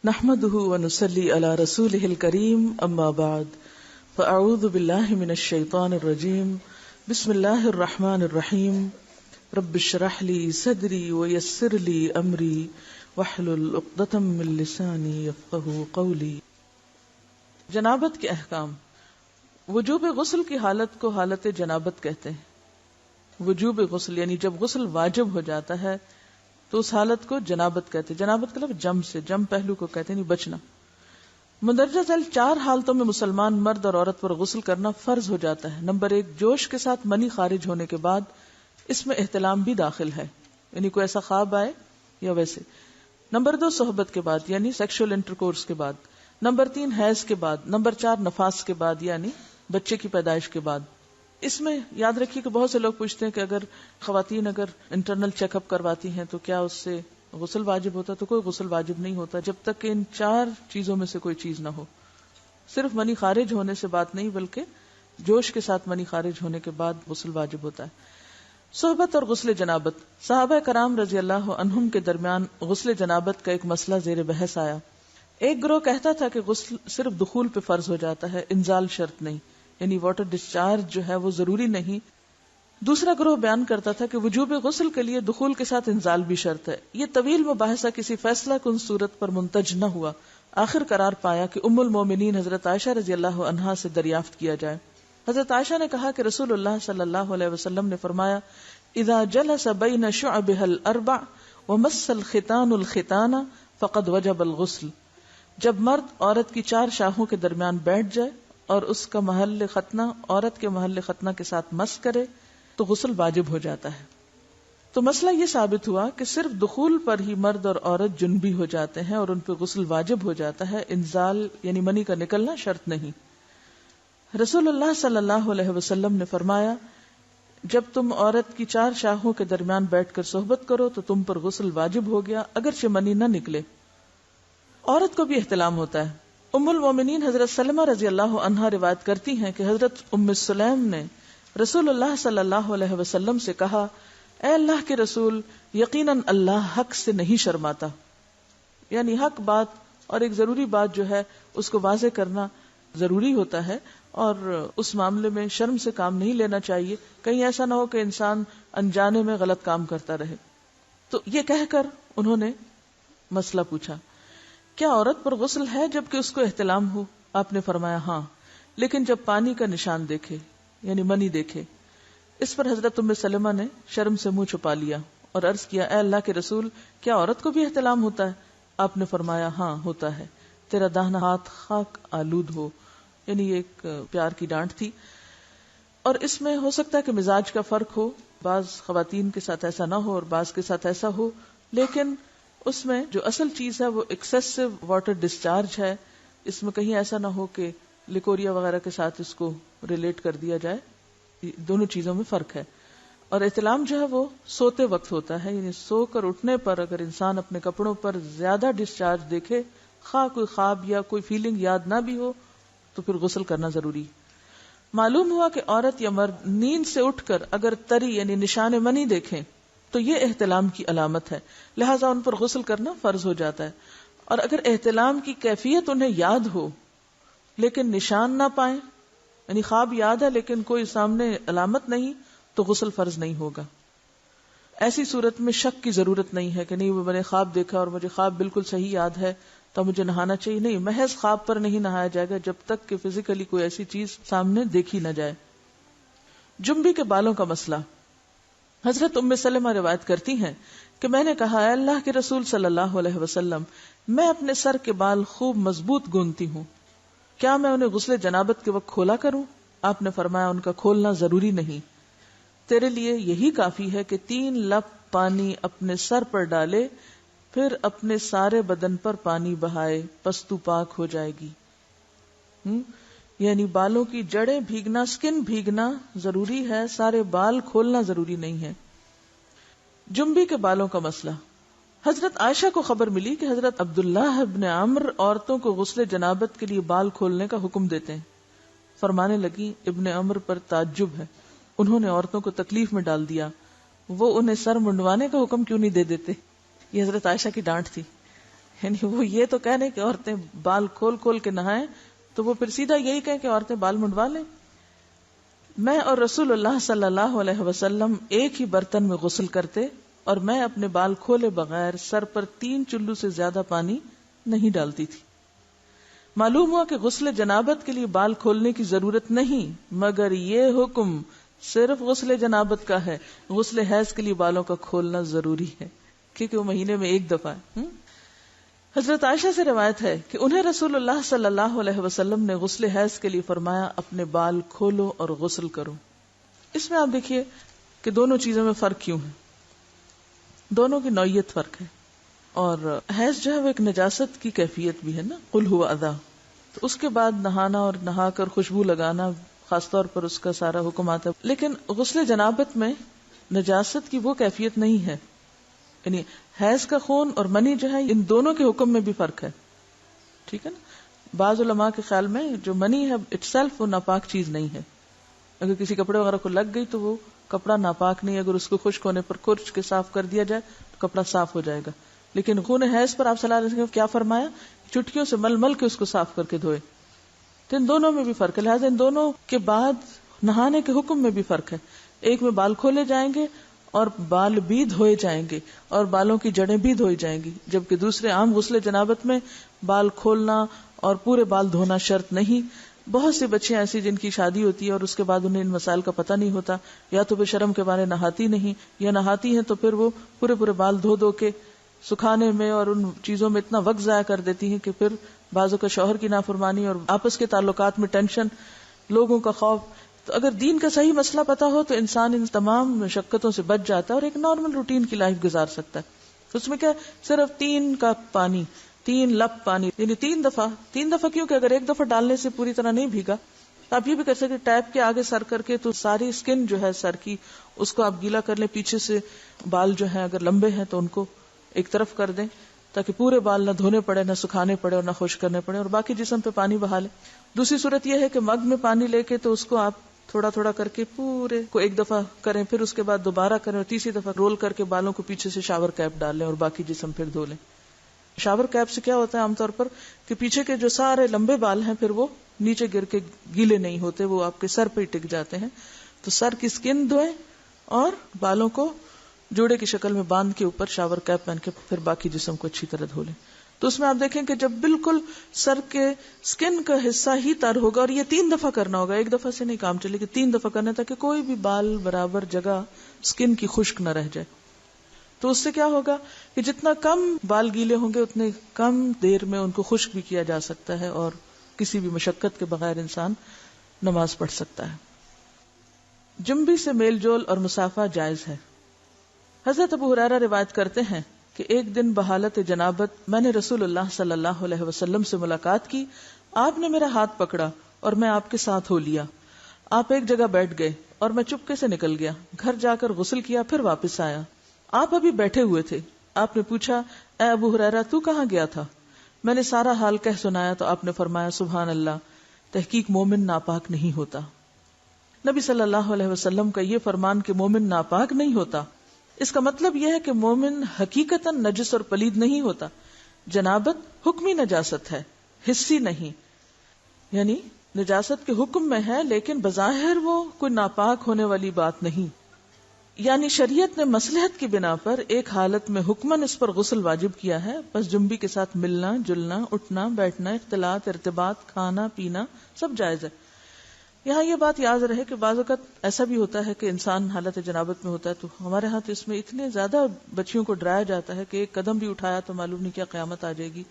نحمده ونصلي على رسوله الكريم اما بعد فاعوذ بالله من الشيطان الرجيم بسم الله الرحمن الرحيم رب اشرح لي صدري ويسر لي امري واحلل عقدة من لساني يفقهوا قولي۔ جنابت کے احکام۔ وجوب غسل کی حالت کو حالت جنابت کہتے ہیں۔ وجوب غسل یعنی جب غسل واجب ہو جاتا ہے تو اس حالت کو جنابت کہتے ہیں۔ جنابت کا لفظ جم سے، جم پہلو کو کہتے ہیں، بچنا۔ مندرجہ ذیل 4 حالتوں میں مسلمان مرد اور عورت پر غسل کرنا فرض ہو جاتا ہے۔ نمبر 1، جوش کے ساتھ منی خارج ہونے کے بعد، اس میں احتلام بھی داخل ہے، یعنی کوئی ایسا خواب آئے یا ویسے۔ نمبر 2، صحبت کے بعد یعنی سیکشول انٹرکورس کے بعد۔ نمبر 3، حیض کے بعد۔ نمبر 4، نفاس کے بعد یعنی بچے کی پیدائش کے بعد۔ اس میں یاد رکھیے کہ بہت سے لوگ پوچھتے ہیں کہ اگر خواتین انٹرنل چیک اپ کرواتی ہیں تو کیا اس سے غسل واجب ہوتا؟ تو کوئی غسل واجب نہیں ہوتا جب تک کہ ان 4 چیزوں میں سے کوئی چیز نہ ہو۔ صرف منی خارج ہونے سے بات نہیں، بلکہ جوش کے ساتھ منی خارج ہونے کے بعد غسل واجب ہوتا ہے۔ صحبت اور غسل جنابت۔ صحابہ کرام رضی اللہ عنہم کے درمیان غسل جنابت کا ایک مسئلہ زیر بحث آیا۔ ایک گروہ کہتا تھا کہ غسل صرف دخول پہ فرض ہو جاتا ہے، انزال شرط نہیں، یعنی واٹر ڈسچارج جو ہے وہ ضروری نہیں۔ دوسرا گروہ بیان کرتا تھا کہ وجوب غسل کے لیے دخول کے ساتھ انزال بھی شرط ہے۔ یہ طویل مباحثہ کسی فیصلہ کن صورت پر منتج نہ ہوا۔ آخر قرار پایا کہ ام المومنین حضرت عائشہ رضی اللہ عنہا سے دریافت کیا جائے۔ حضرت عائشہ نے کہا کہ رسول اللہ صلی اللہ علیہ وسلم نے فرمایا، اذا جلس بین شعبها الاربع ومس الختان الختان فقد وجب الغسل۔ جب مرد عورت کی 4 شاخوں کے درمیان بیٹھ جائے اور اس کا محل ختنہ عورت کے محل ختنہ کے ساتھ مس کرے تو غسل واجب ہو جاتا ہے۔ تو مسئلہ یہ ثابت ہوا کہ صرف دخول پر ہی مرد اور عورت جنبی ہو جاتے ہیں اور ان پہ غسل واجب ہو جاتا ہے، انزال یعنی منی کا نکلنا شرط نہیں۔ رسول اللہ صلی اللہ علیہ وسلم نے فرمایا، جب تم عورت کی 4 شاخوں کے درمیان بیٹھ کر صحبت کرو تو تم پر غسل واجب ہو گیا، اگرچہ منی نہ نکلے۔ عورت کو بھی احتلام ہوتا ہے۔ ام المومنین حضرت سلمہ رضی اللہ عنہا روایت کرتی ہیں کہ حضرت ام سلیم نے رسول اللہ صلی اللہ علیہ وسلم سے کہا، اے اللہ کے رسول، یقیناً اللہ حق سے نہیں شرماتا، یعنی حق بات اور ایک ضروری بات جو ہے اس کو واضح کرنا ضروری ہوتا ہے، اور اس معاملے میں شرم سے کام نہیں لینا چاہیے، کہیں ایسا نہ ہو کہ انسان انجانے میں غلط کام کرتا رہے۔ تو یہ کہہ کر انہوں نے مسئلہ پوچھا، کیا عورت پر غسل ہے جبکہ اس کو احتلام ہو؟ آپ نے فرمایا ہاں، لیکن جب پانی کا نشان دیکھے یعنی منی دیکھے۔ اس پر حضرت ام سلمہ نے شرم سے منہ چھپا لیا اور عرض کیا، اے اللہ کے رسول، کیا عورت کو بھی احتلام ہوتا ہے؟ آپ نے فرمایا ہاں ہوتا ہے، تیرا داہنا ہاتھ خاک آلود ہو، یعنی یہ ایک پیار کی ڈانٹ تھی۔ اور اس میں ہو سکتا ہے کہ مزاج کا فرق ہو، بعض خواتین کے ساتھ ایسا نہ ہو اور بعض کے ساتھ ایسا ہو، لیکن اس میں جو اصل چیز ہے وہ ایکسیسو واٹر ڈسچارج ہے۔ اس میں کہیں ایسا نہ ہو کہ لیکوریا وغیرہ کے ساتھ اس کو ریلیٹ کر دیا جائے، دونوں چیزوں میں فرق ہے۔ اور احتلام جو ہے وہ سوتے وقت ہوتا ہے، یعنی سو کر اٹھنے پر اگر انسان اپنے کپڑوں پر زیادہ ڈسچارج دیکھے، خواہ کوئی خواب یا کوئی فیلنگ یاد نہ بھی ہو، تو پھر غسل کرنا ضروری۔ معلوم ہوا کہ عورت یا مرد نیند سے اٹھ کر اگر تری یعنی نشان منی دیکھیں تو یہ احتلام کی علامت ہے، لہٰذا ان پر غسل کرنا فرض ہو جاتا ہے۔ اور اگر احتلام کی کیفیت انہیں یاد ہو لیکن نشان نہ پائیں، یعنی خواب یاد ہے لیکن کوئی سامنے علامت نہیں، تو غسل فرض نہیں ہوگا۔ ایسی صورت میں شک کی ضرورت نہیں ہے کہ نہیں میں نے خواب دیکھا اور مجھے خواب بالکل صحیح یاد ہے تو مجھے نہانا چاہیے، نہیں، محض خواب پر نہیں نہایا جائے گا جب تک کہ فزیکلی کوئی ایسی چیز سامنے دیکھی نہ جائے۔ جنبی کے بالوں کا مسئلہ۔ حضرت ام سلمہ روایت کرتی ہیں کہ میں نے کہا، اے اللہ کے رسول صلی اللہ علیہ وسلم، میں اپنے سر کے بال خوب مضبوط گوندتی ہوں، کیا میں انہیں غسل جنابت کے وقت کھولا کروں؟ آپ نے فرمایا، ان کا کھولنا ضروری نہیں، تیرے لیے یہی کافی ہے کہ 3 لپ پانی اپنے سر پر ڈالے، پھر اپنے سارے بدن پر پانی بہائے، پس تو پاک ہو جائے گی۔ یعنی بالوں کی جڑیں بھیگنا، سکن بھیگنا ضروری ہے، سارے بال کھولنا ضروری نہیں ہے۔ جنبی کے بالوں کا مسئلہ۔ حضرت عائشہ کو خبر ملی کہ حضرت عبداللہ ابن عمرو عورتوں کو غسل جنابت کے لیے بال کھولنے کا حکم دیتے ہیں۔ فرمانے لگی، ابن عمرو پر تعجب ہے، انہوں نے عورتوں کو تکلیف میں ڈال دیا، وہ انہیں سر منڈوانے کا حکم کیوں نہیں دے دیتے؟ یہ حضرت عائشہ کی ڈانٹ تھی۔ یعنی وہ یہ تو کہنے کہ عورتیں بال کھول کھول کے نہائیں تو وہ پھر سیدھا یہی کہیں کہ عورتیں بال منڈوا لیں. میں اور رسول اللہ صلی اللہ علیہ وسلم ایک ہی برتن میں غسل کرتے اور میں اپنے بال کھولے بغیر سر پر 3 چلو سے زیادہ پانی نہیں ڈالتی تھی. معلوم ہوا کہ غسل جنابت کے لیے بال کھولنے کی ضرورت نہیں، مگر یہ حکم صرف غسل جنابت کا ہے. غسل حیض کے لیے بالوں کا کھولنا ضروری ہے کیونکہ وہ مہینے میں ایک دفعہ ہے. حضرت عائشہ سے روایت ہے کہ انہیں رسول اللہ صلی اللہ علیہ وسلم نے غسل حیض کے لیے فرمایا اپنے بال کھولو اور غسل کرو. اس میں آپ دیکھیے کہ دونوں چیزوں میں فرق کیوں ہے. دونوں کی نوعیت فرق ہے، اور حیض جو ہے وہ ایک نجاست کی کیفیت بھی ہے نا، قل ہوا اذی. تو اس کے بعد نہانا اور نہا کر خوشبو لگانا خاص طور پر اس کا سارا حکم آتا ہے. لیکن غسل جنابت میں نجاست کی وہ کیفیت نہیں ہے. یعنی حیض کا خون اور منی جو ہے ان دونوں کے حکم میں بھی فرق ہے. ٹھیک ہے نا. بعض علماء کے خیال میں جو منی ہے اٹ سیلف وہ ناپاک چیز نہیں ہے. اگر کسی کپڑے وغیرہ کو لگ گئی تو وہ کپڑا ناپاک نہیں. اگر اس کو خشک ہونے پر کھرچ کے صاف کر دیا جائے تو کپڑا صاف ہو جائے گا. لیکن خون حیض پر آپ صلی اللہ علیہ وسلم کیا فرمایا؟ چٹکیوں سے مل مل کے اس کو صاف کر کے دھوئے. تو ان دونوں میں بھی فرق ہے. لہٰذا ان دونوں کے بعد نہانے کے حکم میں بھی فرق ہے. ایک میں بال کھولے جائیں گے اور بال بھی دھوئے جائیں گے اور بالوں کی جڑیں بھی دھوئی جائیں گی، جبکہ دوسرے عام غسل جنابت میں بال کھولنا اور پورے بال دھونا شرط نہیں. بہت سی بچیاں ایسی جن کی شادی ہوتی ہے اور اس کے بعد انہیں ان مسائل کا پتہ نہیں ہوتا، یا تو بے شرم کے بارے نہاتی نہیں، یا نہاتی ہیں تو پھر وہ پورے بال دھو دھو کے سکھانے میں اور ان چیزوں میں اتنا وقت ضائع کر دیتی ہیں کہ پھر بعضوں کا شوہر کی نافرمانی اور آپس کے تعلقات میں ٹینشن، لوگوں کا خوف. تو اگر دین کا صحیح مسئلہ پتا ہو تو انسان ان تمام مشقتوں سے بچ جاتا ہے اور ایک نارمل روٹین کی لائف گزار سکتا ہے. اس میں کیا صرف 3 کپ پانی، 3 لپ پانی، یعنی 3 دفعہ کیونکہ اگر ایک دفعہ ڈالنے سے پوری طرح نہیں بھیگا تو آپ یہ بھی کر سکتے ٹیپ کے آگے سر کر کے تو ساری اسکن جو ہے سر کی اس کو آپ گیلا کر لیں. پیچھے سے بال جو ہیں اگر لمبے ہیں تو ان کو ایک طرف کر دیں تاکہ پورے بال نہ دھونے پڑے، نہ سکھانے پڑے اور نہ خشک کرنے پڑے، اور باقی جسم پہ پانی بہا لیں. دوسری صورت یہ ہے کہ مگ میں پانی لے کے تو اس کو آپ تھوڑا تھوڑا کر کے پورے کو ایک دفعہ کریں، پھر اس کے بعد دوبارہ کریں اور تیسری دفعہ رول کر کے بالوں کو پیچھے سے شاور کیپ ڈال لیں اور باقی جسم پھر دھو لیں. شاور کیپ سے کیا ہوتا ہے عام طور پر کہ پیچھے کے جو سارے لمبے بال ہیں پھر وہ نیچے گر کے گیلے نہیں ہوتے، وہ آپ کے سر پہ ہی ٹک جاتے ہیں. تو سر کی اسکن دھوئیں اور بالوں کو جوڑے کی شکل میں باندھ کے اوپر شاور کیپ پہن کے پھر باقی جسم کو اچھی طرح دھو لیں. تو اس میں آپ دیکھیں کہ جب بالکل سر کے سکن کا حصہ ہی تر ہوگا، اور یہ 3 دفعہ کرنا ہوگا، ایک دفعہ سے نہیں کام چلے گا، 3 دفعہ کرنا تاکہ کوئی بھی بال برابر جگہ سکن کی خشک نہ رہ جائے. تو اس سے کیا ہوگا کہ جتنا کم بال گیلے ہوں گے اتنے کم دیر میں ان کو خشک بھی کیا جا سکتا ہے اور کسی بھی مشقت کے بغیر انسان نماز پڑھ سکتا ہے. جنبی سے میل جول اور مسافہ جائز ہے. حضرت ابو ہریرہ روایت کرتے ہیں کہ ایک دن بحالت جنابت میں نے رسول اللہ صلی اللہ علیہ وسلم سے ملاقات کی. آپ نے میرا ہاتھ پکڑا اور میں آپ کے ساتھ ہو لیا. آپ ایک جگہ بیٹھ گئے اور میں چپکے سے نکل گیا. گھر جا کر غسل کیا، پھر واپس آیا. آپ ابھی بیٹھے ہوئے تھے. آپ نے پوچھا اے ابو ہریرہ تو کہاں گیا تھا؟ میں نے سارا حال کہہ سنایا تو آپ نے فرمایا سبحان اللہ، تحقیق مومن ناپاک نہیں ہوتا. نبی صلی اللہ علیہ وسلم کا یہ فرمان کہ مومن ناپاک نہیں ہوتا، اس کا مطلب یہ ہے کہ مومن حقیقتاً نجس اور پلید نہیں ہوتا. جنابت حکمی نجاست ہے، حسی نہیں. یعنی نجاست کے حکم میں ہے لیکن بظاہر وہ کوئی ناپاک ہونے والی بات نہیں. یعنی شریعت نے مصلحت کی بنا پر ایک حالت میں حکماً اس پر غسل واجب کیا ہے، بس جنبی کے ساتھ ملنا جلنا، اٹھنا بیٹھنا، اختلاط ارتباط، کھانا پینا سب جائز ہے. یہاں یہ بات یاد رہے کہ بعض اوقات ایسا بھی ہوتا ہے کہ انسان حالت جنابت میں ہوتا ہے تو ہمارے ہاں تو اس میں اتنے زیادہ بچیوں کو ڈرایا جاتا ہے کہ ایک قدم بھی اٹھایا تو معلوم نہیں کیا قیامت آ جائے گی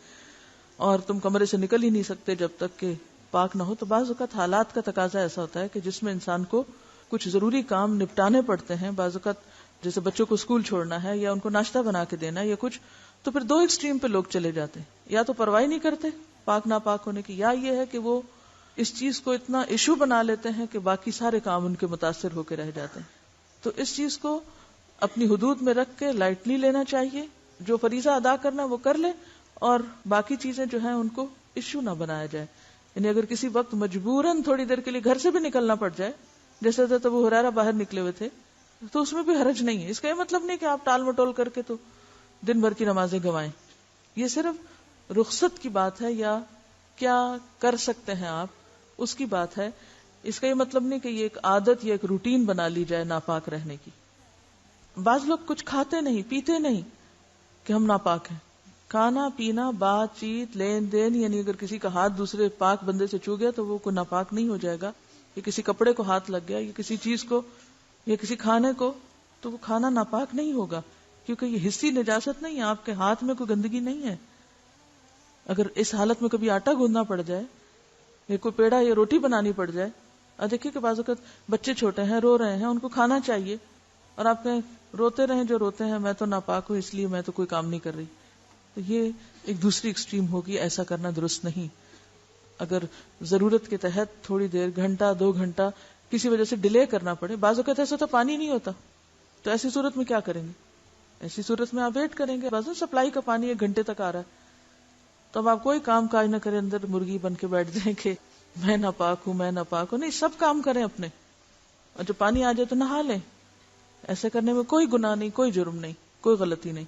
اور تم کمرے سے نکل ہی نہیں سکتے جب تک کہ پاک نہ ہو. تو بعض اوقات حالات کا تقاضا ایسا ہوتا ہے کہ جس میں انسان کو کچھ ضروری کام نپٹانے پڑتے ہیں. بعض اوقات جیسے بچوں کو اسکول چھوڑنا ہے یا ان کو ناشتہ بنا کے دینا یا کچھ، تو پھر 2 ایکسٹریم پہ لوگ چلے جاتے ہیں. یا تو پرواہ نہیں کرتے پاک ناپاک ہونے کی، یا یہ ہے کہ وہ اس چیز کو اتنا ایشو بنا لیتے ہیں کہ باقی سارے کام ان کے متاثر ہو کے رہ جاتے ہیں. تو اس چیز کو اپنی حدود میں رکھ کے لائٹلی لینا چاہیے. جو فریضہ ادا کرنا وہ کر لے اور باقی چیزیں جو ہیں ان کو ایشو نہ بنایا جائے. یعنی اگر کسی وقت مجبوراً تھوڑی دیر کے لیے گھر سے بھی نکلنا پڑ جائے، جیسے حضرت ابو ہریرہ باہر نکلے ہوئے تھے، تو اس میں بھی حرج نہیں ہے. اس کا یہ مطلب نہیں کہ آپ ٹال مٹول کر کے تو دن بھر کی نمازیں گنوائیں. یہ صرف رخصت کی بات ہے یا کیا کر سکتے ہیں آپ، اس کی بات ہے. اس کا یہ مطلب نہیں کہ یہ ایک عادت یا ایک روٹین بنا لی جائے ناپاک رہنے کی. بعض لوگ کچھ کھاتے نہیں پیتے نہیں کہ ہم ناپاک ہیں. کھانا پینا بات چیت لین دین، یعنی اگر کسی کا ہاتھ دوسرے پاک بندے سے چھو گیا تو وہ کوئی ناپاک نہیں ہو جائے گا. یا کسی کپڑے کو ہاتھ لگ گیا یا کسی چیز کو یا کسی کھانے کو، تو وہ کھانا ناپاک نہیں ہوگا، کیونکہ یہ حصی نجاست نہیں ہے. آپ کے ہاتھ میں کوئی گندگی نہیں ہے. اگر اس حالت میں کبھی آٹا گوندنا پڑ جائے یا کوئی پیڑا یا روٹی بنانی پڑ جائے، دیکھیے کہ بعض اوقات بچے چھوٹے ہیں رو رہے ہیں، ان کو کھانا چاہیے، اور آپ کہیں روتے رہیں جو روتے ہیں، میں تو ناپاک ہوں اس لیے میں تو کوئی کام نہیں کر رہی. تو یہ ایک دوسری ایکسٹریم ہوگی، ایسا کرنا درست نہیں. اگر ضرورت کے تحت تھوڑی دیر، گھنٹہ 2 گھنٹہ کسی وجہ سے ڈیلے کرنا پڑے. بعض اوقات ایسا ہوتا پانی نہیں ہوتا، تو ایسی صورت میں کیا کریں گے؟ ایسی صورت میں آپ ویٹ کریں گے. بعض سپلائی کا پانی 1 گھنٹے تک آ رہا ہے، تو اب آپ کوئی کام کاج نہ کریں، اندر مرغی بن کے بیٹھ جائیں کہ میں ناپاک ہوں میں ناپاک ہوں. نہیں، سب کام کریں اپنے، اور جب پانی آ جائے تو نہا لیں. ایسے کرنے میں کوئی گناہ نہیں، کوئی جرم نہیں، کوئی غلطی نہیں.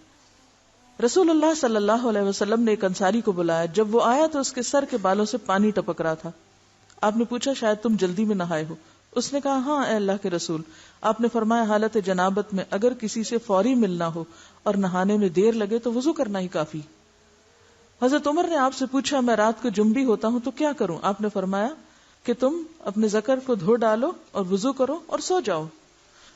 رسول اللہ صلی اللہ علیہ وسلم نے ایک انصاری کو بلایا. جب وہ آیا تو اس کے سر کے بالوں سے پانی ٹپک رہا تھا. آپ نے پوچھا شاید تم جلدی میں نہائے ہو. اس نے کہا ہاں اے اللہ کے رسول. آپ نے فرمایا حالت جنابت میں اگر کسی سے فوری ملنا ہو اور نہانے میں دیر لگے تو وضو کرنا ہی کافی. حضرت عمر نے آپ سے پوچھا میں رات کو جنبی ہوتا ہوں تو کیا کروں؟ آپ نے فرمایا کہ تم اپنے ذکر کو دھو ڈالو اور وضو کرو اور سو جاؤ.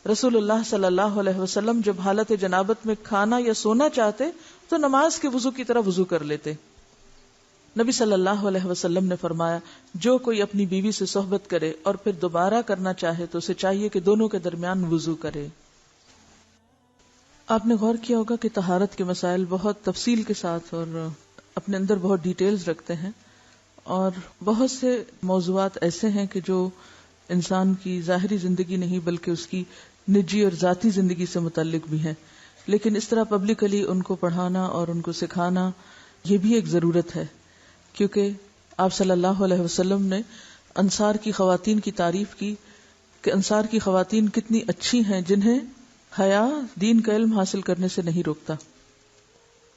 رسول اللہ صلی اللہ علیہ وسلم جب حالت جنابت میں کھانا یا سونا چاہتے تو نماز کے وضو کی طرح وضو کر لیتے. نبی صلی اللہ علیہ وسلم نے فرمایا جو کوئی اپنی بیوی سے صحبت کرے اور پھر دوبارہ کرنا چاہے تو اسے چاہیے کہ دونوں کے درمیان وضو کرے. آپ نے غور کیا ہوگا کہ طہارت کے مسائل بہت تفصیل کے ساتھ اور اپنے اندر بہت ڈیٹیلز رکھتے ہیں، اور بہت سے موضوعات ایسے ہیں کہ جو انسان کی ظاہری زندگی نہیں بلکہ اس کی نجی اور ذاتی زندگی سے متعلق بھی ہیں. لیکن اس طرح پبلکلی ان کو پڑھانا اور ان کو سکھانا یہ بھی ایک ضرورت ہے، کیونکہ آپ صلی اللہ علیہ وسلم نے انصار کی خواتین کی تعریف کی کہ انصار کی خواتین کتنی اچھی ہیں جنہیں حیا دین کا علم حاصل کرنے سے نہیں روکتا.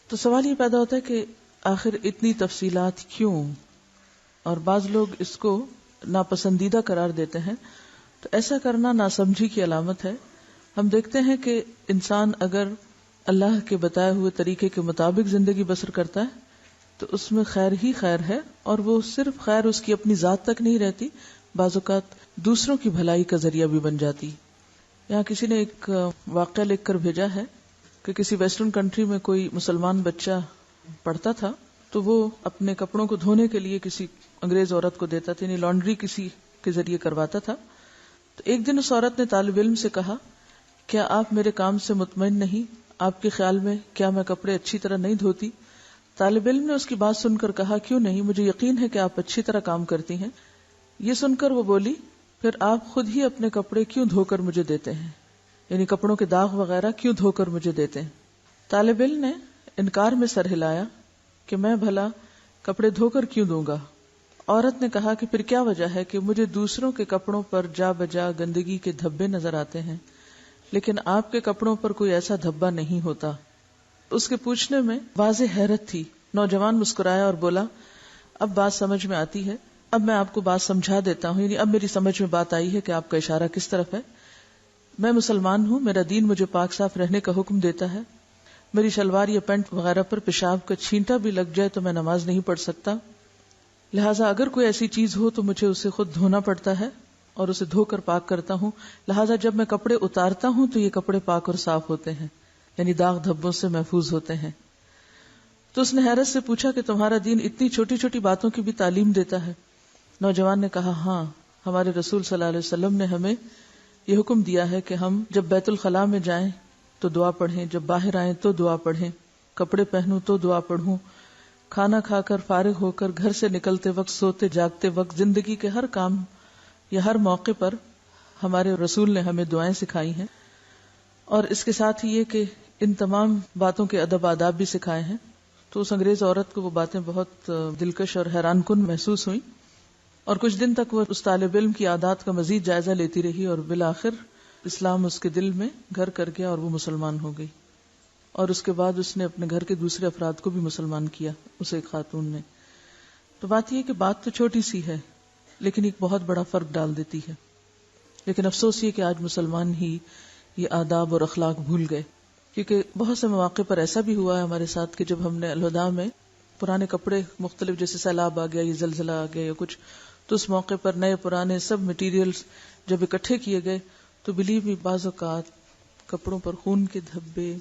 تو سوال یہ پیدا ہوتا ہے کہ آخر اتنی تفصیلات کیوں؟ اور بعض لوگ اس کو ناپسندیدہ قرار دیتے ہیں. تو ایسا کرنا ناسمجھی کی علامت ہے. ہم دیکھتے ہیں کہ انسان اگر اللہ کے بتائے ہوئے طریقے کے مطابق زندگی بسر کرتا ہے تو اس میں خیر ہی خیر ہے، اور وہ صرف خیر اس کی اپنی ذات تک نہیں رہتی، بعض اوقات دوسروں کی بھلائی کا ذریعہ بھی بن جاتی. یہاں کسی نے ایک واقعہ لکھ کر بھیجا ہے کہ کسی ویسٹرن کنٹری میں کوئی مسلمان بچہ پڑھتا تھا، تو وہ اپنے کپڑوں کو دھونے کے لیے کسی انگریز عورت کو دیتا تھا، یعنی لانڈری کسی کے ذریعے کرواتا تھا. تو ایک دن اس عورت نے طالب علم سے کہا کیا آپ میرے کام سے مطمئن نہیں؟ آپ کے خیال میں کیا میں کپڑے اچھی طرح نہیں دھوتی؟ طالب علم نے اس کی بات سن کر کہا کیوں نہیں، مجھے یقین ہے کہ آپ اچھی طرح کام کرتی ہیں. یہ سن کر وہ بولی پھر آپ خود ہی اپنے کپڑے کیوں دھو کر مجھے دیتے ہیں، یعنی کپڑوں کے داغ وغیرہ کیوں دھو کر مجھے دیتے ہیں؟ طالب علم نے انکار میں سر ہلایا کہ میں بھلا کپڑے دھو کر کیوں دوں گا. عورت نے کہا کہ پھر کیا وجہ ہے کہ مجھے دوسروں کے کپڑوں پر جا بجا گندگی کے دھبے نظر آتے ہیں لیکن آپ کے کپڑوں پر کوئی ایسا دھبا نہیں ہوتا. اس کے پوچھنے میں واضح حیرت تھی. نوجوان مسکرایا اور بولا اب بات سمجھ میں آتی ہے، اب میں آپ کو بات سمجھا دیتا ہوں، یعنی اب میری سمجھ میں بات آئی ہے کہ آپ کا اشارہ کس طرف ہے. میں مسلمان ہوں، میرا دین مجھے پاک صاف رہنے کا حکم دیتا ہے. میری شلوار یا پینٹ وغیرہ پر پیشاب کا چھینٹا بھی لگ جائے تو میں نماز نہیں پڑھ سکتا، لہٰذا اگر کوئی ایسی چیز ہو تو مجھے اسے خود دھونا پڑتا ہے اور اسے دھو کر پاک کرتا ہوں، لہٰذا جب میں کپڑے اتارتا ہوں تو یہ کپڑے پاک اور صاف ہوتے ہیں، یعنی داغ دھبوں سے محفوظ ہوتے ہیں. تو اس نے حیرت سے پوچھا کہ تمہارا دین اتنی چھوٹی چھوٹی باتوں کی بھی تعلیم دیتا ہے؟ نوجوان نے کہا ہاں، ہمارے رسول صلی اللہ علیہ وسلم نے ہمیں یہ حکم دیا ہے کہ ہم جب بیت الخلاء میں جائیں تو دعا پڑھیں، جب باہر آئیں تو دعا پڑھیں، کپڑے پہنوں تو دعا پڑھوں، کھانا کھا کر فارغ ہو کر گھر سے نکلتے وقت، سوتے جاگتے وقت، زندگی کے ہر کام یا ہر موقع پر ہمارے رسول نے ہمیں دعائیں سکھائی ہیں. اور اس کے ساتھ ہی یہ کہ ان تمام باتوں کے ادب آداب بھی سکھائے ہیں. تو اس انگریز عورت کو وہ باتیں بہت دلکش اور حیران کن محسوس ہوئیں، اور کچھ دن تک وہ اس طالب علم کی عادات کا مزید جائزہ لیتی رہی، اور بالآخر اسلام اس کے دل میں گھر کر گیا اور وہ مسلمان ہو گئی. اور اس کے بعد اس نے اپنے گھر کے دوسرے افراد کو بھی مسلمان کیا، اسے ایک خاتون نے. تو بات یہ کہ بات تو چھوٹی سی ہے لیکن ایک بہت بڑا فرق ڈال دیتی ہے. لیکن افسوس یہ کہ آج مسلمان ہی یہ آداب اور اخلاق بھول گئے، کیونکہ بہت سے مواقع پر ایسا بھی ہوا ہے ہمارے ساتھ کہ جب ہم نے الوداع میں پرانے کپڑے مختلف، جیسے سیلاب آ گیا یا زلزلہ آ گیا یا کچھ، تو اس موقع پر نئے پرانے سب مٹیریلز جب اکٹھے کیے گئے تو بلیو بھی بعض اوقات کپڑوں پر خون کے دھبے،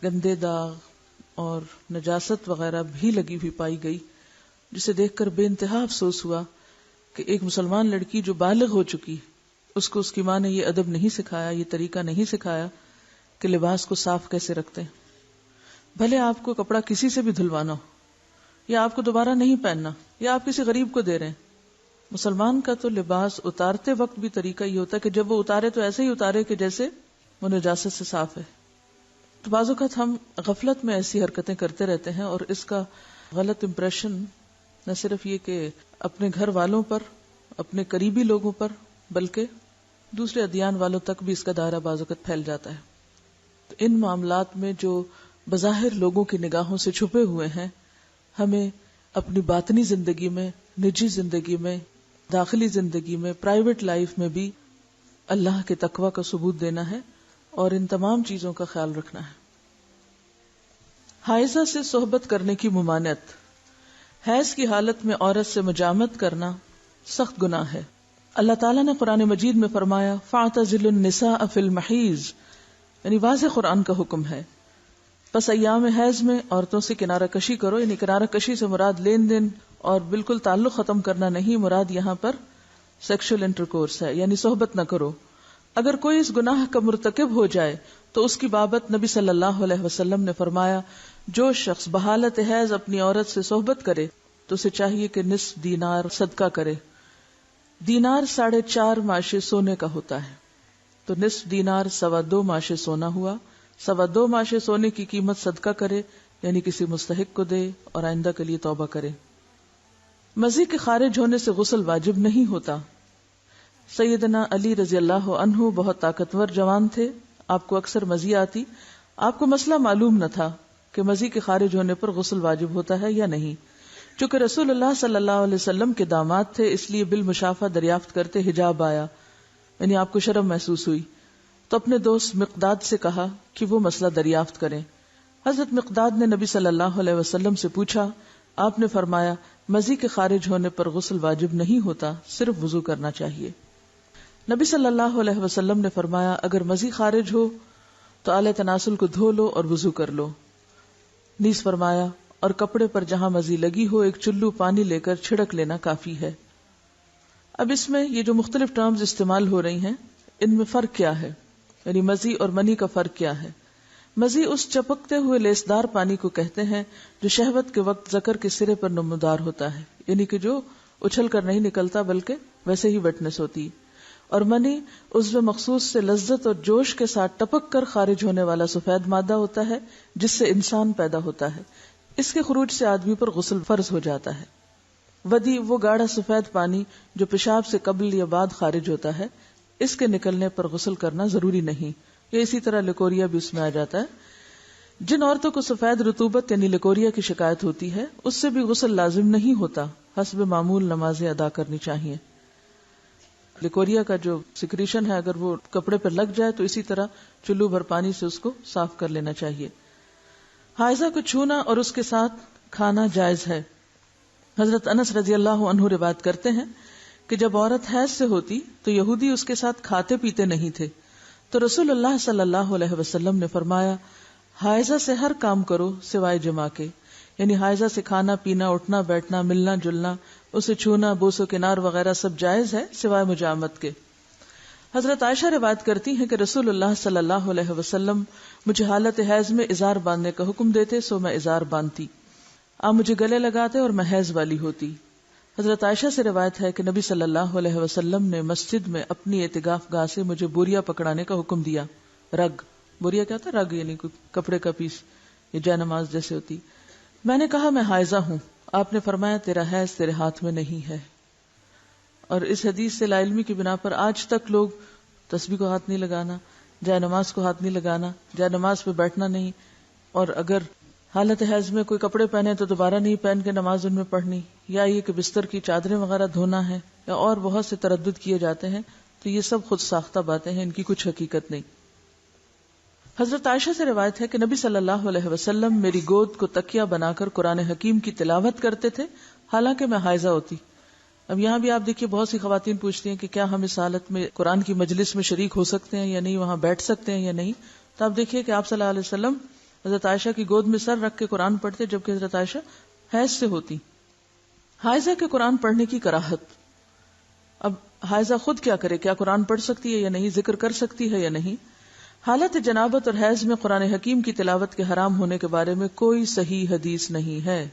گندے داغ اور نجاست وغیرہ بھی لگی ہوئی پائی گئی، جسے دیکھ کر بے انتہا افسوس ہوا کہ ایک مسلمان لڑکی جو بالغ ہو چکی، اس کو اس کی ماں نے یہ ادب نہیں سکھایا، یہ طریقہ نہیں سکھایا کہ لباس کو صاف کیسے رکھتے ہیں. بھلے آپ کو کپڑا کسی سے بھی دھلوانا ہو یا آپ کو دوبارہ نہیں پہننا یا آپ کسی غریب کو دے رہے ہیں، مسلمان کا تو لباس اتارتے وقت بھی طریقہ یہ ہوتا ہے کہ جب وہ اتارے تو ایسے ہی اتارے کہ جیسے وہ نجاست سے صاف ہے. تو بعض اوقات ہم غفلت میں ایسی حرکتیں کرتے رہتے ہیں اور اس کا غلط امپریشن نہ صرف یہ کہ اپنے گھر والوں پر، اپنے قریبی لوگوں پر، بلکہ دوسرے ادیان والوں تک بھی اس کا دائرہ بعض اوقات پھیل جاتا ہے. تو ان معاملات میں جو بظاہر لوگوں کی نگاہوں سے چھپے ہوئے ہیں، ہمیں اپنی باطنی زندگی میں، نجی زندگی میں، داخلی زندگی میں، پرائیویٹ لائف میں بھی اللہ کے تقوی کا ثبوت دینا ہے اور ان تمام چیزوں کا خیال رکھنا ہے. حائضہ سے صحبت کرنے کی ممانعت. حیض کی حالت میں عورت سے مجامت کرنا سخت گناہ ہے. اللہ تعالیٰ نے قرآن مجید میں فرمایا فَاعْتَزِلُوا النِّسَاءَ فِي الْمَحِيضِ، یعنی واضح قرآن کا حکم ہے. پس ایام حیض میں عورتوں سے کنارہ کشی کرو، یعنی کنارہ کشی سے مراد لین دین اور بالکل تعلق ختم کرنا نہیں، مراد یہاں پر سیکشل انٹرکورس ہے، یعنی صحبت نہ کرو. اگر کوئی اس گناہ کا مرتکب ہو جائے تو اس کی بابت نبی صلی اللہ علیہ وسلم نے فرمایا جو شخص بحالت حیض اپنی عورت سے صحبت کرے تو اسے چاہیے کہ نصف دینار صدقہ کرے. دینار 4.5 ماشے سونے کا ہوتا ہے، تو نصف دینار 2.25 ماشے سونا ہوا. 2.25 ماشے سونے کی قیمت صدقہ کرے، یعنی کسی مستحق کو دے اور آئندہ کے لیے توبہ کرے. مزی کے خارج ہونے سے غسل واجب نہیں ہوتا. سیدنا علی رضی اللہ عنہ بہت طاقتور جوان تھے، آپ کو اکثر مزی آتی. آپ کو مسئلہ معلوم نہ تھا کہ مزی کے خارج ہونے پر غسل واجب ہوتا ہے یا نہیں. چونکہ رسول اللہ صلی اللہ علیہ وسلم کے داماد تھے، اس لیے بالمشافہ دریافت کرتے حجاب آیا، یعنی آپ کو شرم محسوس ہوئی. تو اپنے دوست مقداد سے کہا کہ وہ مسئلہ دریافت کریں. حضرت مقداد نے نبی صلی اللہ علیہ وسلم سے پوچھا. آپ نے فرمایا مزی کے خارج ہونے پر غسل واجب نہیں ہوتا، صرف وضو کرنا چاہیے. نبی صلی اللہ علیہ وسلم نے فرمایا اگر مزی خارج ہو تو آلہ تناسل کو دھو لو اور وضو کر لو. نیز فرمایا اور کپڑے پر جہاں مزی لگی ہو ایک چلو پانی لے کر چھڑک لینا کافی ہے. اب اس میں یہ جو مختلف ٹرمز استعمال ہو رہی ہیں ان میں فرق کیا ہے، یعنی مزی اور منی کا فرق کیا ہے. مزی اس چپکتے ہوئے لیسدار پانی کو کہتے ہیں جو شہوت کے وقت ذکر کے سرے پر نمودار ہوتا ہے، یعنی کہ جو اچھل کر نہیں نکلتا بلکہ ویسے ہی ویٹنس ہوتی. اور منی عضو مخصوص سے لذت اور جوش کے ساتھ ٹپک کر خارج ہونے والا سفید مادہ ہوتا ہے جس سے انسان پیدا ہوتا ہے. اس کے خروج سے آدمی پر غسل فرض ہو جاتا ہے. ودی وہ گاڑھا سفید پانی جو پیشاب سے قبل یا بعد خارج ہوتا ہے، اس کے نکلنے پر غسل کرنا ضروری نہیں. یا اسی طرح لیکوریا بھی اس میں آ جاتا ہے. جن عورتوں کو سفید رطوبت یعنی لیکوریا کی شکایت ہوتی ہے اس سے بھی غسل لازم نہیں ہوتا، حسب معمول نمازیں ادا کرنی چاہیے. لیکوریا کا جو سیکریشن ہے اگر وہ کپڑے پر لگ جائے تو اسی طرح چلو بھر پانی سے اس کو صاف کر لینا چاہیے. حائضہ کو چھونا اور اس کے ساتھ کھانا جائز ہے. حضرت انس رضی اللہ عنہ روایت کرتے ہیں کہ جب عورت حیض سے ہوتی تو یہودی اس کے ساتھ کھاتے پیتے نہیں تھے، تو رسول اللہ صلی اللہ علیہ وسلم نے فرمایا حائضہ سے ہر کام کرو سوائے جماع کے، یعنی حائضہ سے کھانا پینا، اٹھنا بیٹھنا، ملنا جلنا، اسے چھونا، بوس و کنار وغیرہ سب جائز ہے سوائے مجامت کے. حضرت عائشہ روایت کرتی ہیں کہ رسول اللہ صلی اللہ علیہ وسلم مجھے حالت حیض میں ازار باندھنے کا حکم دیتے، سو میں ازار باندھتی. آپ مجھے گلے لگاتے اور میں حیض والی ہوتی. حضرت عائشہ سے روایت ہے کہ نبی صلی اللہ علیہ وسلم نے مسجد میں اپنی اعتکاف گاہ سے مجھے بوریا پکڑانے کا حکم دیا. رگ، بوریا کیا ہوتا ہے؟ رگ یعنی کوئی کپڑے کا پیس، یہ جے نماز جیسے ہوتی. میں نے کہا میں حائضہ ہوں. آپ نے فرمایا تیرا حیض تیرے ہاتھ میں نہیں ہے. اور اس حدیث سے لا علمی کی بنا پر آج تک لوگ تسبیح کو ہاتھ نہیں لگانا، جے نماز کو ہاتھ نہیں لگانا، جے نماز پہ بیٹھنا نہیں، اور اگر حالت حیض میں کوئی کپڑے پہنے تو دوبارہ نہیں پہن کے نماز ان میں پڑھنی، یا یہ کہ بستر کی چادریں وغیرہ دھونا ہے، یا اور بہت سے تردد کیے جاتے ہیں، تو یہ سب خود ساختہ باتیں ہیں، ان کی کچھ حقیقت نہیں۔ حضرت عائشہ سے روایت ہے کہ نبی صلی اللہ علیہ وسلم میری گود کو تکیہ بنا کر قرآن حکیم کی تلاوت کرتے تھے حالانکہ میں حائضہ ہوتی۔ اب یہاں بھی آپ دیکھیے بہت سی خواتین پوچھتی ہیں کہ کیا ہم اس حالت میں قرآن کی مجلس میں شریک ہو سکتے ہیں یا نہیں، وہاں بیٹھ سکتے ہیں یا نہیں؟ تو آپ دیکھیے کہ آپ صلی اللہ علیہ وسلم حضرت عائشہ کی گود میں سر رکھ کے قرآن پڑھتے، جبکہ حضرت عائشہ حیض سے ہوتی۔ حائضہ کے قرآن پڑھنے کی کراہت۔ اب حائضہ خود کیا کرے؟ کیا قرآن پڑھ سکتی ہے یا نہیں؟ ذکر کر سکتی ہے یا نہیں؟ حالت جنابت اور حیض میں قرآن حکیم کی تلاوت کے حرام ہونے کے بارے میں کوئی صحیح حدیث نہیں ہے،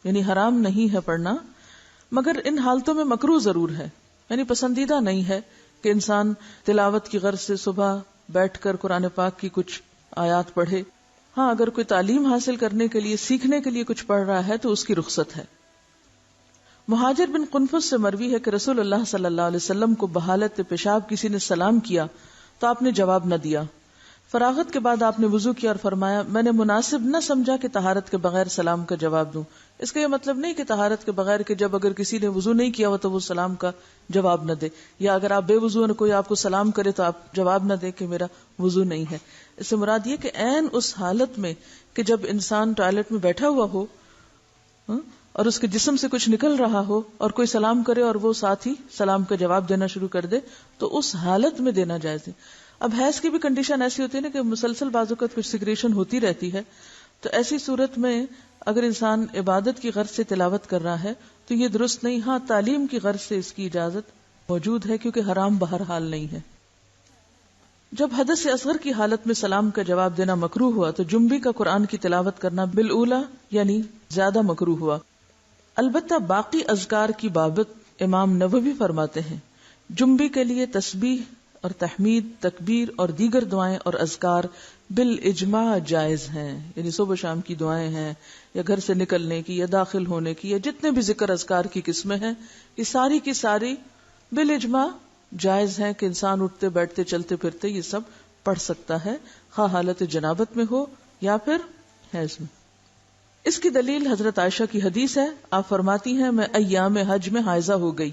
یعنی حرام نہیں ہے پڑھنا، مگر ان حالتوں میں مکروہ ضرور ہے، یعنی پسندیدہ نہیں ہے کہ انسان تلاوت کی غرض سے صبح بیٹھ کر قرآن پاک کی کچھ آیات پڑھے۔ ہاں، اگر کوئی تعلیم حاصل کرنے کے لیے، سیکھنے کے لیے کچھ پڑھ رہا ہے تو اس کی رخصت ہے۔ مہاجر بن قنفس سے مروی ہے کہ رسول اللہ صلی اللہ علیہ وسلم کو بحالت پیشاب کسی نے سلام کیا تو آپ نے جواب نہ دیا۔ فراغت کے بعد آپ نے وضو کیا اور فرمایا میں نے مناسب نہ سمجھا کہ طہارت کے بغیر سلام کا جواب دوں۔ اس کا یہ مطلب نہیں کہ طہارت کے بغیر کہ جب اگر کسی نے وضو نہیں کیا ہو تو وہ سلام کا جواب نہ دے، یا اگر آپ بے وضو ہیں کوئی آپ کو سلام کرے تو آپ جواب نہ دے کہ میرا وضو نہیں ہے۔ اس سے مراد یہ کہ عین اس حالت میں کہ جب انسان ٹوائلٹ میں بیٹھا ہوا ہو اور اس کے جسم سے کچھ نکل رہا ہو اور کوئی سلام کرے اور وہ ساتھ ہی سلام کا جواب دینا شروع کر دے تو اس حالت میں دینا جائز ہے۔ اب حیض کی بھی کنڈیشن ایسی ہوتی ہے نا کہ مسلسل بعض اوقات کچھ سیکریشن ہوتی رہتی ہے، تو ایسی صورت میں اگر انسان عبادت کی غرض سے تلاوت کر رہا ہے تو یہ درست نہیں۔ ہاں، تعلیم کی غرض سے اس کی اجازت موجود ہے کیونکہ حرام بہرحال نہیں ہے۔ جب حدث اصغر کی حالت میں سلام کا جواب دینا مکروہ ہوا تو جنبی کا قرآن کی تلاوت کرنا بالاولی یعنی زیادہ مکروہ ہوا۔ البتہ باقی اذکار کی بابت امام نووی فرماتے ہیں جنبی کے لیے تسبیح اور تحمید، تکبیر اور دیگر دعائیں اور اذکار بالاجماع جائز ہیں، یعنی صبح شام کی دعائیں ہیں یا گھر سے نکلنے کی یا داخل ہونے کی یا جتنے بھی ذکر اذکار کی قسمیں ہیں، یہ ساری کی ساری بالاجماع جائز ہیں کہ انسان اٹھتے بیٹھتے چلتے پھرتے یہ سب پڑھ سکتا ہے، خواہ حالت جنابت میں ہو یا پھر حیض میں۔ اس کی دلیل حضرت عائشہ کی حدیث ہے، آپ فرماتی ہیں میں ایام حج میں حائضہ ہو گئی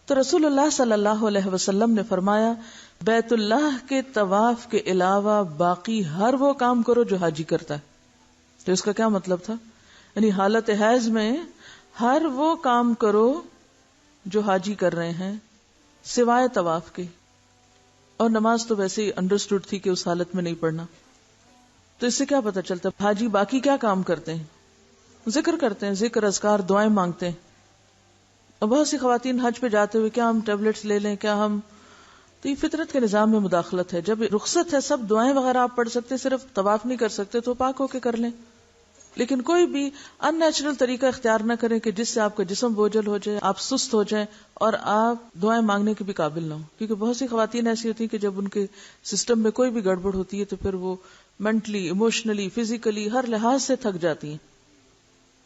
تو رسول اللہ صلی اللہ علیہ وسلم نے فرمایا بیت اللہ کے طواف کے علاوہ باقی ہر وہ کام کرو جو حاجی کرتا ہے۔ تو اس کا کیا مطلب تھا؟ یعنی حالت حیض میں ہر وہ کام کرو جو حاجی کر رہے ہیں سوائے طواف کے، اور نماز تو ویسے ہی انڈرسٹوڈ تھی کہ اس حالت میں نہیں پڑھنا۔ تو اس سے کیا پتہ چلتا ہے حاجی باقی کیا کام کرتے ہیں؟ ذکر کرتے ہیں، ذکر اذکار دعائیں مانگتے ہیں۔ اور بہت سی خواتین حج پہ جاتے ہوئے کیا ہم ٹیبلٹس لے لیں، کیا ہم، تو یہ فطرت کے نظام میں مداخلت ہے۔ جب رخصت ہے سب دعائیں وغیرہ آپ پڑھ سکتے، صرف طواف نہیں کر سکتے تو پاک ہو کے کر لیں، لیکن کوئی بھی ان نیچرل طریقہ اختیار نہ کریں کہ جس سے آپ کا جسم بوجھل ہو جائے، آپ سست ہو جائیں اور آپ دعائیں مانگنے کے بھی قابل نہ ہوں۔ کیونکہ بہت سی خواتین ایسی ہوتی ہیں کہ جب ان کے سسٹم میں کوئی بھی گڑبڑ ہوتی ہے تو پھر وہ مینٹلی، ایموشنلی، فزیکلی ہر لحاظ سے تھک جاتی ہیں۔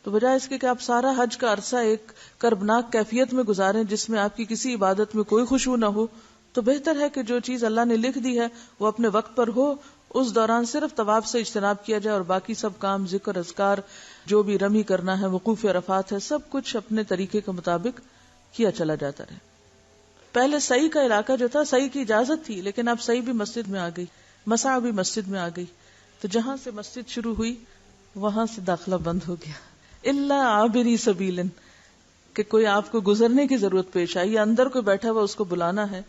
تو بجائے اس کے کہ آپ سارا حج کا عرصہ ایک کربناک کیفیت میں گزاریں جس میں آپ کی کسی عبادت میں کوئی خشوع نہ ہو، تو بہتر ہے کہ جو چیز اللہ نے لکھ دی ہے وہ اپنے وقت پر ہو، اس دوران صرف طواف سے اجتناب کیا جائے اور باقی سب کام ذکر اذکار جو بھی رمی کرنا ہے، وقوف عرفات ہے، سب کچھ اپنے طریقے کے مطابق کیا چلا جاتا رہے۔ پہلے سعی کا علاقہ جو تھا، سعی کی اجازت تھی، لیکن اب سعی بھی مسجد میں آ گئی، مسعی بھی مسجد میں آ گئی، تو جہاں سے مسجد شروع ہوئی وہاں سے داخلہ بند ہو گیا، الا عابری سبیل، کہ کوئی آپ کو گزرنے کی ضرورت پیش آئی یا اندر کوئی بیٹھا ہوا اس کو بلانا ہے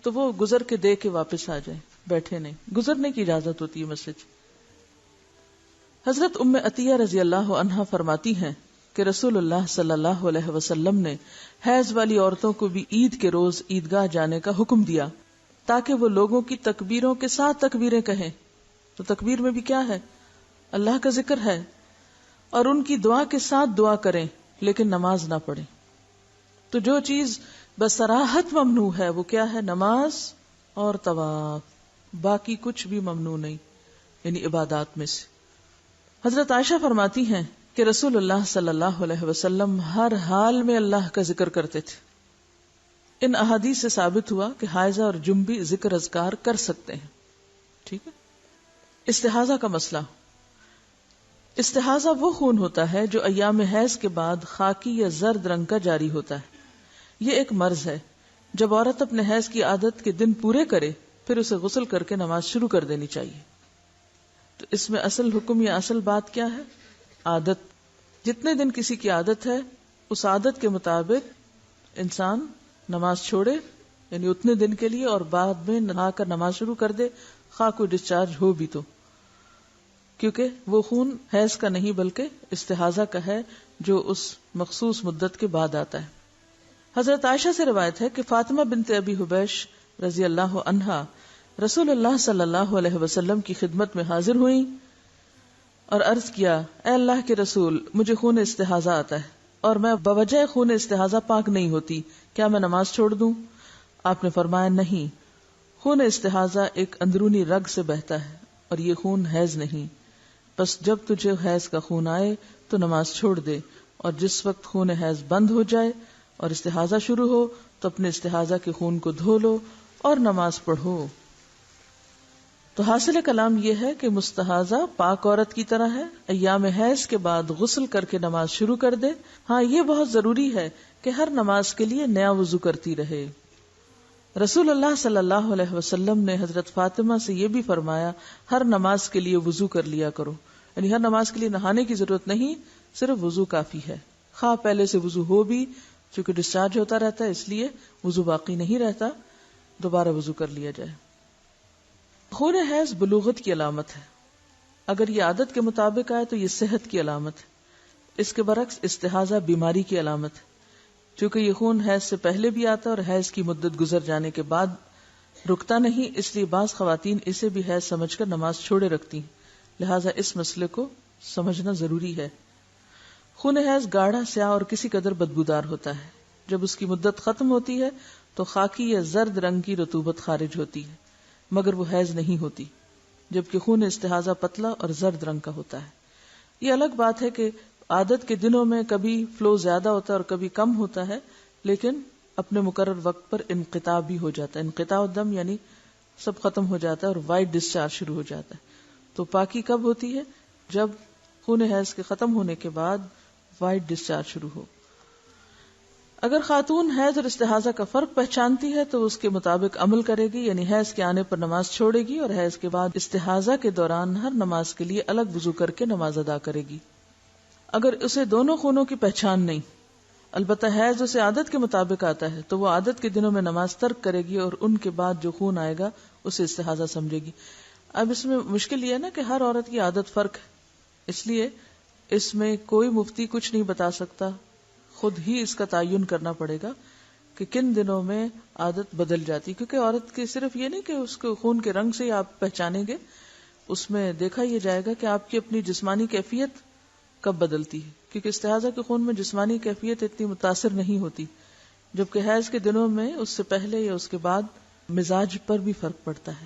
تو وہ گزر کے دے کے واپس آ جائے، بیٹھے نہیں، گزرنے کی اجازت ہوتی ہے مسجد۔ حضرت ام عطیہ رضی اللہ عنہا فرماتی ہیں کہ رسول اللہ صلی اللہ علیہ وسلم نے حیض والی عورتوں کو بھی عید کے روز عیدگاہ جانے کا حکم دیا تاکہ وہ لوگوں کی تکبیروں کے ساتھ تکبیریں کہیں۔ تو تکبیر میں بھی کیا ہے؟ اللہ کا ذکر ہے، اور ان کی دعا کے ساتھ دعا کریں لیکن نماز نہ پڑھیں۔ تو جو چیز بصراحت ممنوع ہے وہ کیا ہے؟ نماز اور طواف، باقی کچھ بھی ممنوع نہیں، یعنی عبادات میں سے۔ حضرت عائشہ فرماتی ہیں کہ رسول اللہ صلی اللہ علیہ وسلم ہر حال میں اللہ کا ذکر کرتے تھے۔ ان احادیث سے ثابت ہوا کہ حائضہ اور جنبی ذکر اذکار کر سکتے ہیں، ٹھیک ہے۔ استحاضہ کا مسئلہ. استحاضہ وہ خون ہوتا ہے جو ایام حیض کے بعد خاکی یا زرد رنگ کا جاری ہوتا ہے. یہ ایک مرض ہے. جب عورت اپنے حیض کی عادت کے دن پورے کرے پھر اسے غسل کر کے نماز شروع کر دینی چاہیے. تو اس میں اصل حکم یا اصل بات کیا ہے؟ عادت. جتنے دن کسی کی عادت ہے اس عادت کے مطابق انسان نماز چھوڑے، یعنی اتنے دن کے لیے، اور بعد میں نہا کر نماز شروع کر دے، خواہ کوئی ڈسچارج ہو بھی تو، کیونکہ وہ خون حیض کا نہیں بلکہ استحاضہ کا ہے جو اس مخصوص مدت کے بعد آتا ہے. حضرت عائشہ سے روایت ہے کہ فاطمہ بنت ابی حبیش رضی اللہ عنہا رسول اللہ صلی اللہ علیہ وسلم کی خدمت میں حاضر ہوئیں اور عرض کیا، اے اللہ کے رسول، مجھے خون استحاضہ آتا ہے اور میں بوجہ خون استحاضہ پاک نہیں ہوتی، کیا میں نماز چھوڑ دوں؟ آپ نے فرمایا، نہیں، خون استحاضہ ایک اندرونی رگ سے بہتا ہے اور یہ خون حیض نہیں. بس جب تجھے حیض کا خون آئے تو نماز چھوڑ دے، اور جس وقت خون حیض بند ہو جائے اور استحاضہ شروع ہو تو اپنے استحاضہ کے خون کو دھو لو اور نماز پڑھو. تو حاصل کلام یہ ہے کہ مستحاضہ پاک عورت کی طرح ہے، ایام حیض کے بعد غسل کر کے نماز شروع کر دے. ہاں، یہ بہت ضروری ہے کہ ہر نماز کے لیے نیا وضو کرتی رہے. رسول اللہ صلی اللہ علیہ وسلم نے حضرت فاطمہ سے یہ بھی فرمایا، ہر نماز کے لیے وضو کر لیا کرو. یعنی ہر نماز کے لیے نہانے کی ضرورت نہیں، صرف وضو کافی ہے. خواہ پہلے سے وضو ہو بھی، چونکہ ڈسچارج ہوتا رہتا ہے اس لیے وضو باقی نہیں رہتا، دوبارہ وضو کر لیا جائے. خون حیض بلوغت کی علامت ہے. اگر یہ عادت کے مطابق آئے تو یہ صحت کی علامت ہے. اس کے برعکس استحاضہ بیماری کی علامت ہے. چونکہ یہ خون حیض سے پہلے بھی آتا ہے اور حیض کی مدت گزر جانے کے بعد رکتا نہیں، اس لیے بعض خواتین اسے بھی حیض سمجھ کر نماز چھوڑے رکھتی ہیں. لہٰذا اس مسئلے کو سمجھنا ضروری ہے. خون حیض گاڑھا، سیاہ اور کسی قدر بدبودار ہوتا ہے. جب اس کی مدت ختم ہوتی ہے تو خاکی یا زرد رنگ کی رطوبت خارج ہوتی ہے، مگر وہ حیض نہیں ہوتی. جبکہ خون استحاضہ پتلا اور زرد رنگ کا ہوتا ہے. یہ الگ بات ہے کہ عادت کے دنوں میں کبھی فلو زیادہ ہوتا ہے اور کبھی کم ہوتا ہے، لیکن اپنے مقرر وقت پر انقطاع بھی ہو جاتا ہے. انقطاع الدم یعنی سب ختم ہو جاتا ہے اور وائٹ ڈسچارج شروع ہو جاتا ہے. تو پاکی کب ہوتی ہے؟ جب خون حیض کے ختم ہونے کے بعد وائٹ ڈسچارج شروع ہو. اگر خاتون حیض اور استحاضہ کا فرق پہچانتی ہے تو اس کے مطابق عمل کرے گی، یعنی حیض کے آنے پر نماز چھوڑے گی اور حیض کے بعد استحاضہ کے دوران ہر نماز کے لیے الگ وضو کر کے نماز ادا کرے گی. اگر اسے دونوں خونوں کی پہچان نہیں، البتہ حیض اسے عادت کے مطابق آتا ہے، تو وہ عادت کے دنوں میں نماز ترک کرے گی اور ان کے بعد جو خون آئے گا اسے استحاضہ سمجھے گی. اب اس میں مشکل یہ ہے نا کہ ہر عورت کی عادت فرق ہے، اس لیے اس میں کوئی مفتی کچھ نہیں بتا سکتا، خود ہی اس کا تعین کرنا پڑے گا کہ کن دنوں میں عادت بدل جاتی. کیونکہ عورت کے صرف یہ نہیں کہ اس کو خون کے رنگ سے ہی آپ پہچانیں گے، اس میں دیکھا یہ جائے گا کہ آپ کی اپنی جسمانی کیفیت کب بدلتی ہے. کیونکہ استحاضہ کے خون میں جسمانی کیفیت اتنی متاثر نہیں ہوتی، جبکہ حیض کے دنوں میں اس سے پہلے یا اس کے بعد مزاج پر بھی فرق پڑتا ہے.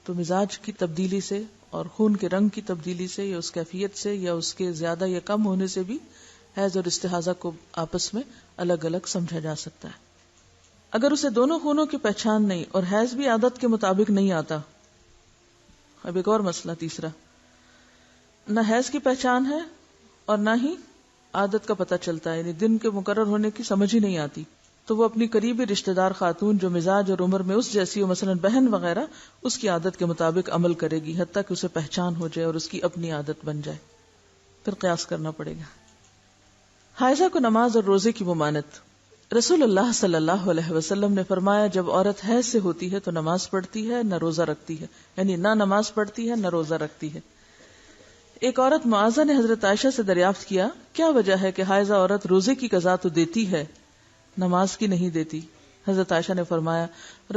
تو مزاج کی تبدیلی سے اور خون کے رنگ کی تبدیلی سے یا اس کیفیت سے یا اس کے زیادہ یا کم ہونے سے بھی حیض اور استحاضہ کو آپس میں الگ الگ سمجھا جا سکتا ہے. اگر اسے دونوں خونوں کی پہچان نہیں اور حیض بھی عادت کے مطابق نہیں آتا. اب ایک اور مسئلہ تیسرا، نہ حیض کی پہچان ہے اور نہ ہی عادت کا پتہ چلتا ہے، یعنی دن کے مقرر ہونے کی سمجھ ہی نہیں آتی، تو وہ اپنی قریبی رشتہ دار خاتون جو مزاج اور عمر میں اس جیسی ہو، مثلا بہن وغیرہ، اس کی عادت کے مطابق عمل کرے گی حتیٰ کہ اسے پہچان ہو جائے اور اس کی اپنی عادت بن جائے. پھر قیاس کرنا پڑے گا. حائضہ کو نماز اور روزے کی ممانت. رسول اللہ صلی اللہ علیہ وسلم نے فرمایا، جب عورت حیض سے ہوتی ہے تو نماز پڑھتی ہے نہ روزہ رکھتی ہے، یعنی نہ نماز پڑھتی ہے نہ روزہ رکھتی ہے. ایک عورت معاذہ نے حضرت عائشہ سے دریافت کیا، کیا وجہ ہے کہ حائضہ عورت روزے کی قضا تو دیتی ہے، نماز کی نہیں دیتی؟ حضرت عائشہ نے فرمایا،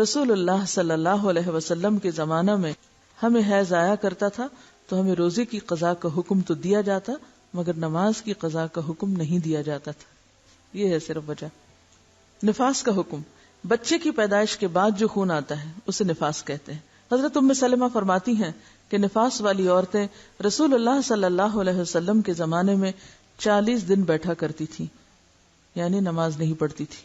رسول اللہ صلی اللہ علیہ وسلم کے زمانہ میں ہمیں حیض آیا کرتا تھا تو ہمیں روزے کی قضا کا حکم تو دیا جاتا مگر نماز کی قضا کا حکم نہیں دیا جاتا تھا. یہ ہے صرف وجہ. نفاس کا حکم. بچے کی پیدائش کے بعد جو خون آتا ہے اسے نفاس کہتے ہیں. حضرت ام سلمہ فرماتی ہیں کہ نفاس والی عورتیں رسول اللہ صلی اللہ علیہ وسلم کے زمانے میں 40 دن بیٹھا کرتی تھی، یعنی نماز نہیں پڑھتی تھی.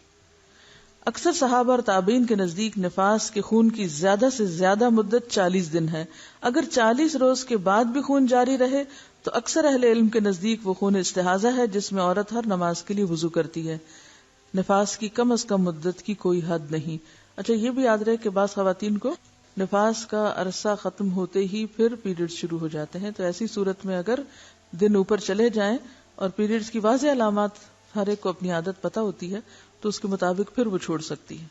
اکثر صحابہ اور تابعین کے نزدیک نفاس کے خون کی زیادہ سے زیادہ مدت 40 دن ہے. اگر 40 روز کے بعد بھی خون جاری رہے تو اکثر اہل علم کے نزدیک وہ خون استحاضہ ہے جس میں عورت ہر نماز کے لیے وضو کرتی ہے. نفاس کی کم از کم مدت کی کوئی حد نہیں. اچھا یہ بھی یاد رہے کہ بعض خواتین کو نفاس کا عرصہ ختم ہوتے ہی پھر پیریڈ شروع ہو جاتے ہیں، تو ایسی صورت میں اگر دن اوپر چلے جائیں اور پیریڈز کی واضح علامات ہر ایک کو اپنی عادت پتہ ہوتی ہے تو اس کے مطابق پھر وہ چھوڑ سکتی ہے.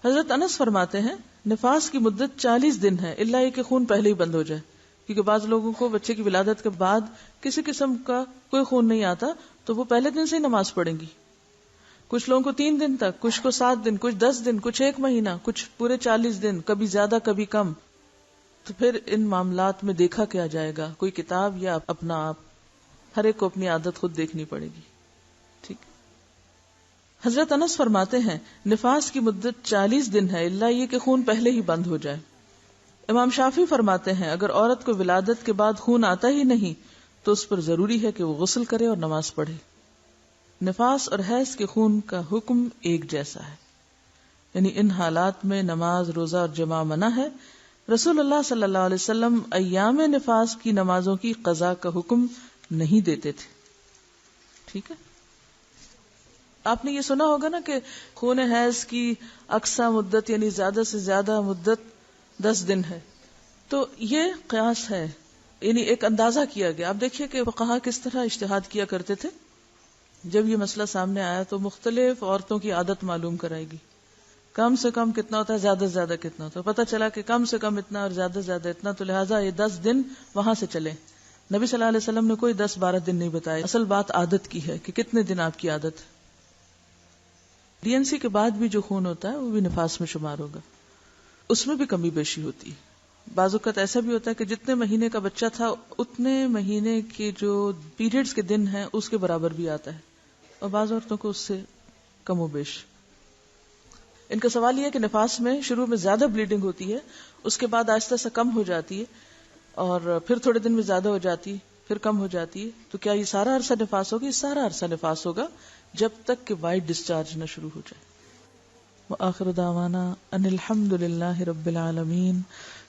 حضرت انس فرماتے ہیں نفاس کی مدت 40 دن ہے الا یہ کہ خون پہلے ہی بند ہو جائے، کیونکہ بعض لوگوں کو بچے کی ولادت کے بعد کسی قسم کا کوئی خون نہیں آتا تو وہ پہلے دن سے ہی نماز پڑھیں گی. کچھ لوگوں کو 3 دن تک، کچھ کو 7 دن، کچھ 10 دن، کچھ 1 مہینہ، کچھ پورے 40 دن، کبھی زیادہ کبھی کم. تو پھر ان معاملات میں دیکھا کیا جائے گا؟ کوئی کتاب یا اپنا آپ؟ ہر ایک کو اپنی عادت خود دیکھنی پڑے گی. ٹھیک. حضرت انس فرماتے ہیں نفاس کی مدت 40 دن ہے الا یہ کہ خون پہلے ہی بند ہو جائے. امام شافعی فرماتے ہیں اگر عورت کو ولادت کے بعد خون آتا ہی نہیں تو اس پر ضروری ہے کہ وہ غسل کرے اور نماز پڑھے. نفاس اور حیض کے خون کا حکم ایک جیسا ہے، یعنی ان حالات میں نماز، روزہ اور جماع منع ہے. رسول اللہ صلی اللہ علیہ وسلم ایام نفاس کی نمازوں کی قضاء کا حکم نہیں دیتے تھے. ٹھیک ہے. آپ نے یہ سنا ہوگا نا کہ خون حیض کی اقصی مدت یعنی زیادہ سے زیادہ مدت 10 دن ہے. تو یہ قیاس ہے، یعنی ایک اندازہ کیا گیا. آپ دیکھیے کہ فقہا کس طرح اجتہاد کیا کرتے تھے. جب یہ مسئلہ سامنے آیا تو مختلف عورتوں کی عادت معلوم کرائے گی. کم سے کم کتنا ہوتا ہے، زیادہ سے زیادہ کتنا ہوتا ہے. پتہ چلا کہ کم سے کم اتنا اور زیادہ سے زیادہ اتنا، تو لہٰذا یہ 10 دن وہاں سے چلے. نبی صلی اللہ علیہ وسلم نے کوئی 10-12 دن نہیں بتایا. اصل بات عادت کی ہے کہ کتنے دن آپ کی عادت. ڈی این سی کے بعد بھی جو خون ہوتا ہے وہ بھی نفاس میں شمار ہوگا. اس میں بھی کمی بیشی ہوتی ہے. بعض اوقات ایسا بھی ہوتا ہے کہ جتنے مہینے کا بچہ تھا اتنے مہینے کے جو پیریڈز کے دن ہیں اس کے برابر بھی آتا ہے، اور بعض عورتوں کو اس سے کم و بیش. ان کا سوال یہ ہے کہ نفاس میں شروع میں زیادہ بلیڈنگ ہوتی ہے، اس کے بعد آہستہ سے کم ہو جاتی ہے، اور پھر تھوڑے دن میں زیادہ ہو جاتی ہے، پھر کم ہو جاتی ہے. تو کیا یہ سارا عرصہ نفاس ہوگا؟ یہ سارا عرصہ نفاس ہوگا جب تک کہ وائٹ ڈسچارج نہ شروع ہو جائے. وآخر دعوانا ان الحمد للہ رب العالمین.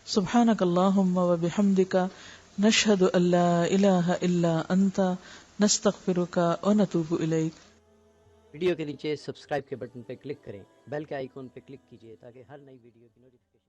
سبحانک اللہم وبحمدک نشہد ان لا الہ الا انت نستغفرک ونتوب الیک. ویڈیو کے نیچے سبسکرائب کے بٹن پہ کلک کریں، بیل کے آئیکن پہ کلک کیجیے تاکہ ہر نئی ویڈیو کی نوٹیفیکیشن